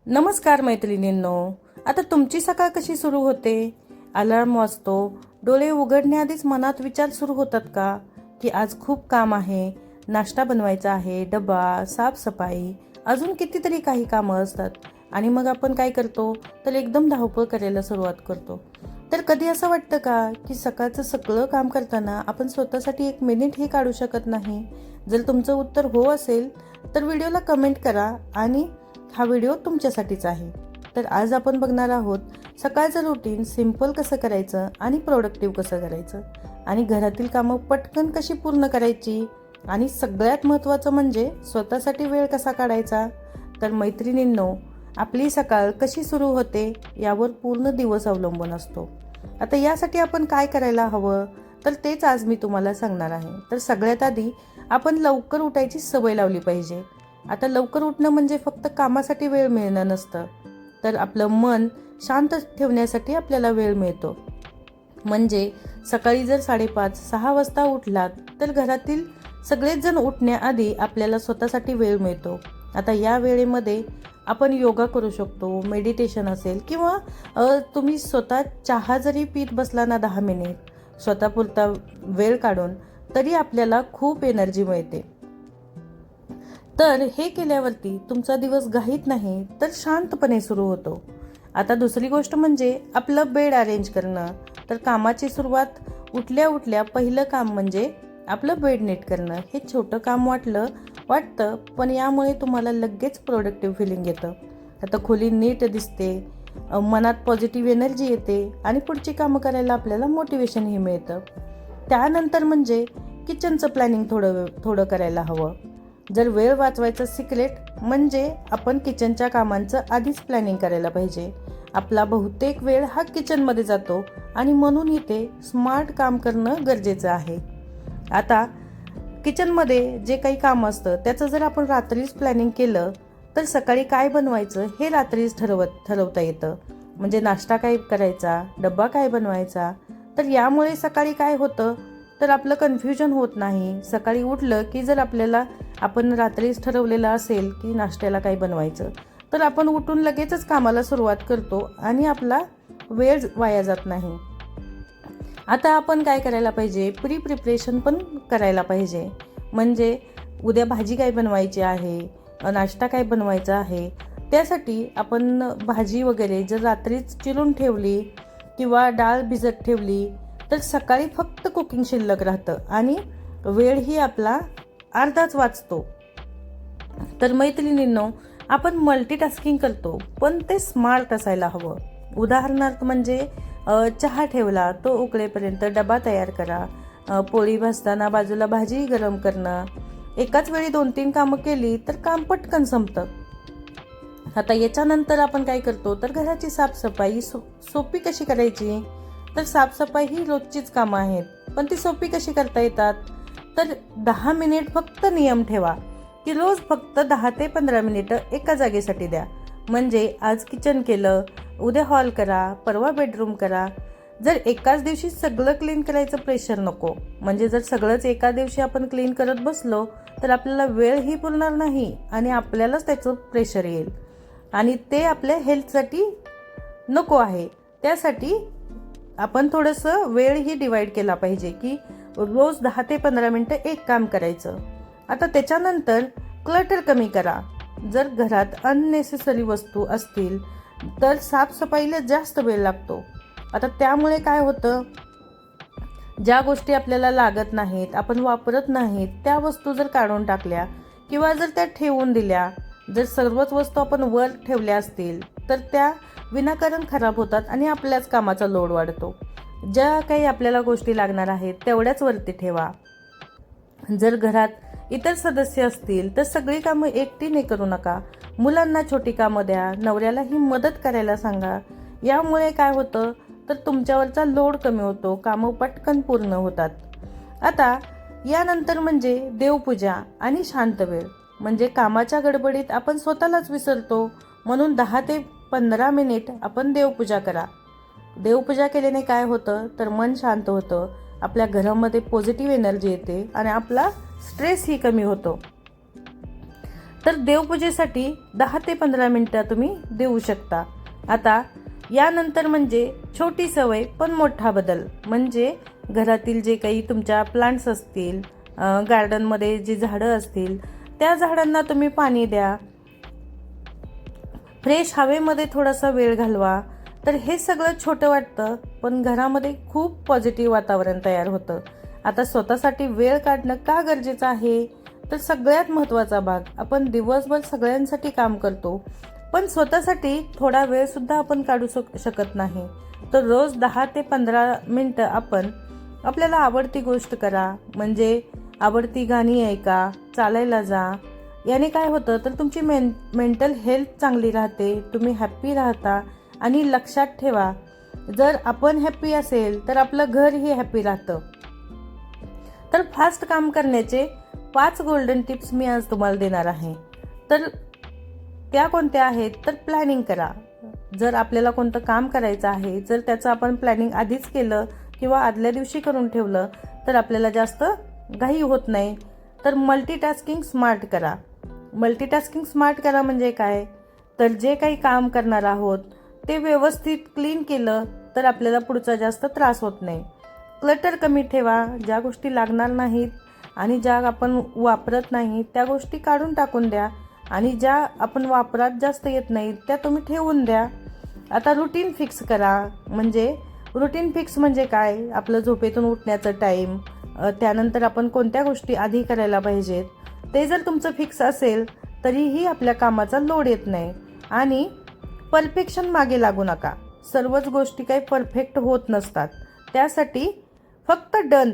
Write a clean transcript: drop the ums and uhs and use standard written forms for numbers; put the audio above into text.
नमस्कार मैत्रिणींनो. आता तुमची सकाळ कशी सुरू होते? अलार्म वाजतो, डोळे उघडण्याआधीच मनात विचार सुरू होतात का की आज खूप काम आहे, नाश्ता बनवायचा आहे, डबा, साफसफाई, अजून कितीतरी काही कामं असतात. आणि मग आपण काय करतो तर एकदम धावपळ करायला सुरुवात करतो. तर कधी असं वाटतं का की सकाळचं सगळं काम करताना आपण स्वतःसाठी एक मिनिटही काढू शकत नाही? जर तुमचं उत्तर हो असेल तर व्हिडिओला कमेंट करा आणि हा व्हिडिओ तुमच्यासाठीच आहे. तर आज आपण बघणार आहोत सकाळचं रुटीन सिंपल कसं करायचं आणि प्रोडक्टिव्ह कसं करायचं आणि घरातील कामं पटकन कशी पूर्ण करायची आणि सगळ्यात महत्त्वाचं म्हणजे स्वतःसाठी वेळ कसा काढायचा. तर मैत्रिणींनो, आपली सकाळ कशी सुरू होते यावर पूर्ण दिवस अवलंबून असतो. आता यासाठी आपण काय करायला हवं तर तेच आज मी तुम्हाला सांगणार आहे. तर सगळ्यात आधी आपण लवकर उठायची सवय लावली पाहिजे. आता लवकर उठणं म्हणजे फक्त कामासाठी वेळ मिळणं नसतं, तर आपलं मन शांत ठेवण्यासाठी आपल्याला वेळ मिळतो. म्हणजे सकाळी जर 5:30-6 वाजता उठलात तर घरातील सगळेच जण उठण्याआधी आपल्याला स्वतःसाठी वेळ मिळतो. आता या वेळेमध्ये आपण योगा करू शकतो, मेडिटेशन असेल किंवा तुम्ही स्वतः चहा जरी पीत बसला ना 10 मिनिट स्वतःपुरता वेळ काढून, तरी आपल्याला खूप एनर्जी मिळते. तर हे केल्यावरती तुमचा दिवस घाईत नाही तर शांतपणे सुरू होतो. आता दुसरी गोष्ट म्हणजे आपलं बेड अरेंज करणं. तर कामाची सुरुवात उठल्या उठल्या पहिलं काम म्हणजे आपलं बेड नीट करणं. हे छोटं काम वाटतं पण यामुळे तुम्हाला लगेच प्रोडक्टिव्ह फिलिंग येतं. आता खोली नीट दिसते, मनात पॉझिटिव्ह एनर्जी येते आणि पुढची कामं करायला आपल्याला मोटिवेशनही मिळतं. त्यानंतर म्हणजे किचनचं प्लॅनिंग थोडं करायला हवं. जर वेळ वाचवायचं सिक्रेट म्हणजे आपण किचनच्या कामांचं आधीच प्लॅनिंग करायला पाहिजे. आपला बहुतेक वेळ हा किचनमध्ये जातो आणि म्हणून इथे स्मार्ट काम करणं गरजेचं आहे. आता किचनमध्ये जे काही काम असतं त्याचं जर आपण रात्रीच प्लॅनिंग केलं तर सकाळी काय बनवायचं हे रात्रीच ठरवता येतं. म्हणजे नाश्ता काय करायचा, डब्बा काय बनवायचा. तर यामुळे सकाळी काय होतं तर आपलं कन्फ्युजन होत नाही. सकाळी उठलं की जर आपण रात्रीच ठरवलेलं असेल की नाश्त्याला काय बनवायचं तर आपण उठून लगेचच कामाला सुरुवात करतो आणि आपला वेळ वाया जात नाही. आता आपण काय करायला पाहिजे, प्रिपरेशन पण करायला पाहिजे. म्हणजे उद्या भाजी काय बनवायची आहे, नाश्ता काय बनवायचा आहे, त्यासाठी आपण भाजी वगैरे जर रात्रीच चिरून ठेवली किंवा डाळ भिजत ठेवली तर सकाळी फक्त कुकिंग शिल्लक राहतं आणि वेळही आपला अर्धाच वाचतो. तर मैत्रिणींनो, आपण मल्टीटास्किंग करतो पण ते स्मार्ट असायला हवं. उदाहरणार्थ म्हणजे चहा ठेवला, तो उकळेपर्यंत डबा तयार करा, पोळी भाजताना बाजूला भाजी गरम करणं. एकाच वेळी 2-3 कामं केली तर काम पटकन संपतं. आता याच्यानंतर आपण काय करतो तर घराची साफसफाई सोपी कशी करायची. तर साफसफाई ही रोजचीच कामं आहेत पण ती सोपी कशी करता येतात. तर 10 मिनिट फक्त नियम ठेवा की रोज फक्त 10 ते 15 मिनिटं एका जागेसाठी द्या. म्हणजे आज किचन केलं, उद्या हॉल करा, परवा बेडरूम करा. जर एकाच दिवशी सगळं क्लीन करायचं प्रेशर नको. म्हणजे जर सगळंच एका दिवशी आपण क्लीन करत बसलो तर आपल्याला वेळही पुरणार नाही आणि आपल्यालाच त्याचं प्रेशर येईल आणि ते आपल्या हेल्थसाठी नको आहे. त्यासाठी आपण थोडंसं वेळही डिवाईड केला पाहिजे की रोज 10 ते 15 मिनिटं एक काम करायचं. आता त्याच्यानंतर क्लटर कमी करा. जर घरात अननेसेसरी वस्तू असतील तर साफसफाईला जास्त वेळ लागतो. आता त्यामुळे काय होतं, ज्या गोष्टी आपल्याला लागत नाहीत, आपण वापरत नाहीत, त्या वस्तू जर काढून टाकल्या किंवा जर त्या ठेवून दिल्या, जर सर्वच वस्तू आपण वर ठेवल्या असतील तर त्या विनाकारण खराब होतात आणि आपल्याच कामाचा लोड वाढतो. ज्या काही आपल्याला गोष्टी लागणार आहेत तेवढ्याच वरती ठेवा. जर घरात इतर सदस्य असतील तर सगळी कामं एकटीने करू नका. मुलांना छोटी कामं द्या, नवऱ्यालाही मदत करायला सांगा. यामुळे काय होतं तर तुमच्यावरचा लोड कमी होतो, कामं पटकन पूर्ण होतात. आता यानंतर म्हणजे देवपूजा आणि शांत वेळ. म्हणजे कामाच्या गडबडीत आपण स्वतःलाच विसरतो, म्हणून 10 ते 15 मिनिट आपण देवपूजा करा. देवपूजा केल्याने काय होतं तर मन शांत होतं, आपल्या घरामध्ये पॉझिटिव्ह एनर्जी येते आणि आपला स्ट्रेसही कमी होतो. तर देवपूजेसाठी 10 ते 15 मिनिटं तुम्ही देऊ शकता. आता यानंतर म्हणजे छोटी सवय पण मोठा बदल, म्हणजे घरातील जे काही तुमच्या प्लांट्स असतील, गार्डनमध्ये जी झाडं असतील, त्या झाडांना तुम्ही पाणी द्या, फ्रेश हवेमध्ये थोडासा वेळ घालवा. तर हे सगळं छोटं वाटतं, पण घरामध्ये खूप पॉझिटिव्ह वातावरण तयार होतं. आता स्वतःसाठी वेळ काढणं का गरजेचं आहे? तर सगळ्यात महत्त्वाचा भाग, आपण दिवसभर सगळ्यांसाठी काम करतो, पण स्वतःसाठी थोडा वेळसुद्धा आपण काढू शकत नाही. तर रोज 10 ते 15 मिनटं आपण आपल्याला आवडती गोष्ट करा, म्हणजे आवडती गाणी ऐका, चालायला जा. याने काय होतं, तर तुमची मेंटल हेल्थ चांगली राहते, तुम्ही हॅप्पी राहता. आणि लक्षात ठेवा, जर आपण हॅप्पी असेल तर आपलं घरही हॅप्पी राहतं. तर फास्ट काम करण्याचे 5 गोल्डन टिप्स मी आज तुम्हाला देणार आहे. तर त्या कोणत्या आहेत? तर प्लॅनिंग करा. जर आपल्याला कोणतं काम करायचं आहे, जर त्याचं आपण प्लॅनिंग आधीच केलं किंवा आदल्या दिवशी करून ठेवलं तर आपल्याला जास्त घाई होत नाही. तर मल्टीटास्किंग स्मार्ट करा. मल्टीटास्किंग स्मार्ट करा म्हणजे काय? तर जे काही काम करणार आहोत ते व्यवस्थित क्लीन केलं तर आपल्याला पुढचा जास्त त्रास होत नाही. क्लटर कमी ठेवा. ज्या गोष्टी लागणार नाहीत आणि ज्या आपण वापरत नाही त्या गोष्टी काढून टाकून द्या, आणि ज्या आपण वापरात जास्त येत नाहीत त्या तुम्ही ठेवून द्या. आता रुटीन फिक्स करा. म्हणजे रुटीन फिक्स म्हणजे काय? आपलं झोपेतून उठण्याचं टाईम, त्यानंतर आपण कोणत्या गोष्टी आधी करायला पाहिजेत, ते जर तुमचं फिक्स असेल तरीही आपल्या कामाचा लोड येत नाही. आणि परफेक्शन मागे लागू नका. सर्वच गोष्टी काही परफेक्ट होत नसतात. त्यासाठी फक्त डन